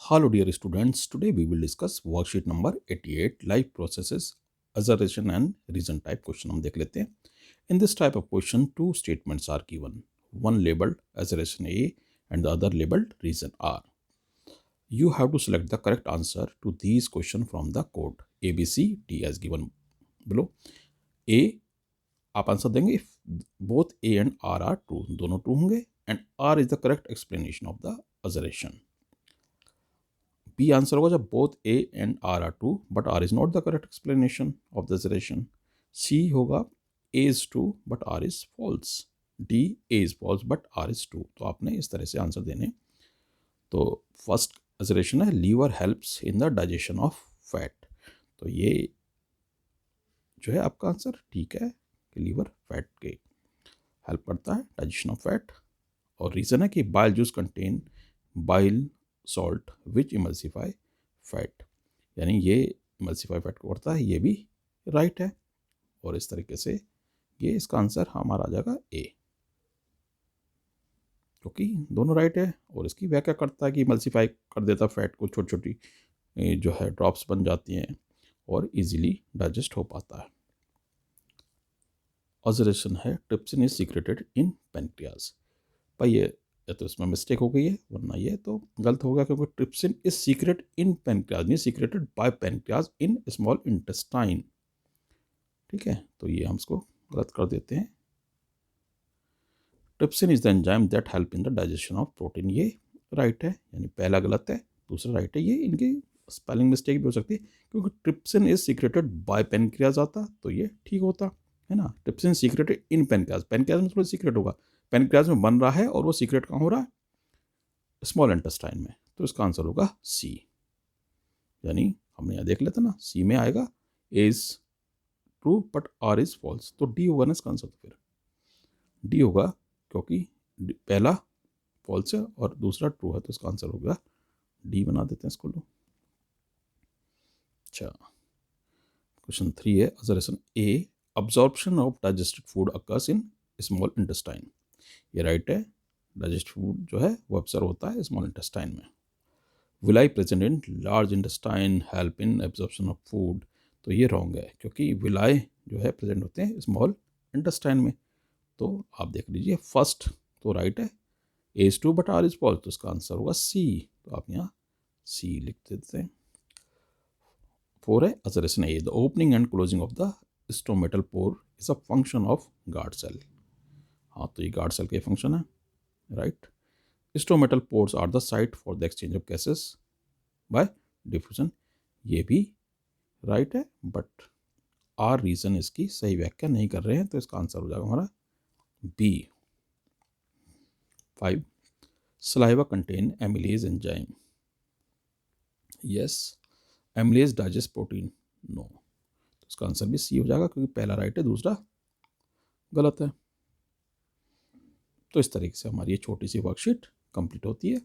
Hello dear students, today we will discuss worksheet number 88 life processes assertion and reason type question हम देख लेते हैं. In this type of question two statements are given, one labeled assertion A and the other labeled reason R. You have to select the correct answer to these questions from the code A B C D as given below. A आप answer देंगे if both A and R are true, दोनों true होंगे, and R is the correct explanation of the assertion. B answer होगा जब both A and R are true but R is not the correct explanation of the assertion. C होगा A is true but R is false. D A is false but R is true. तो आपने इस तरह से answer देने. तो first रिजरेशन है liver helps in the digestion of fat. तो ये जो है आपका आंसर ठीक है कि लीवर फैट के हेल्प करता है डाइजेशन ऑफ फैट. और रीज़न है कि bile juice contain bile salt which emulsify fat, यानी ये इमल्सीफाई फैट को करता है. ये भी राइट है. और इस तरीके से ये इसका आंसर हमारा आ जाएगा ए, क्योंकि दोनों राइट है. और इसकी व्याख्या करता है कि इमल्सीफाई कर देता फैट को, छोटी छोटी जो है ड्रॉप्स बन जाती हैं और इजीली डाइजेस्ट हो पाता है. ऑब्जर्वेशन है trypsin is secreted in pancreas. भाई ये या तो इसमें मिस्टेक हो गई है वरना ये तो गलत हो गया, क्योंकि trypsin is secrete in pancreas नहीं secreted by pancreas in small intestine. ठीक है, तो ये हम इसको गलत कर देते हैं. Trypsin is the enzyme that help in the digestion of protein. ये राइट है, यानी पहला गलत है दूसरा राइट है. ये इनकी स्पेलिंग मिस्टेक भी हो सकती है, क्योंकि trypsin is secreted by pancreas आता तो ये ठीक होता है ना. ट्रिप्सिन सीक्रेटेड इन पैनक्रियाज, पैनक्रियाज में थोड़ा सीक्रेट होगा, पैनक्रियाज में बन रहा है और वो सीक्रेट कहाँ हो रहा है, स्मॉल इंटेस्टाइन में. तो इसका आंसर होगा सी. यानी हमने यहाँ देख लेते ना, सी में आएगा A is true but R is false. तो डी होगा ना इसका आंसर. तो फिर डी होगा, क्योंकि पहला फॉल्स है और दूसरा ट्रू है, तो इसका आंसर होगा डी. बना देते हैं इसको. लो अच्छा, क्वेश्चन 3 है observation A absorption of digested food occurs in small intestine. ये राइट है, डाइजेस्ट फूड जो है वो ऑब्जर्व होता है स्मॉल इंटेस्टाइन में. Villi present in large intestine help in absorption of food. तो ये रॉन्ग है, क्योंकि विलाई जो है प्रेजेंट होते हैं स्मॉल इंटेस्टाइन में. तो आप देख लीजिए फर्स्ट तो राइट है, A is true but R is false. तो इसका आंसर होगा सी. तो आप यहाँ सी लिख देते हैं. 4 है observation A the opening and closing of the stomatal pore is a function of guard cell. हाँ, तो ये गार्ड सेल का फंक्शन है, right. Stomatal pores are the site for the exchange of gases by diffusion. ये भी right है, but are reason इसकी सही व्याख्या नहीं कर रहे हैं, तो इसका आंसर हो जाएगा हमारा B. 5 saliva contain amylase enzyme. Yes, amylase digest protein. No, तो इसका आंसर भी सी हो जाएगा, क्योंकि पहला राइट है दूसरा गलत है. तो इस तरीके से हमारी ये छोटी सी वर्कशीट कंप्लीट होती है.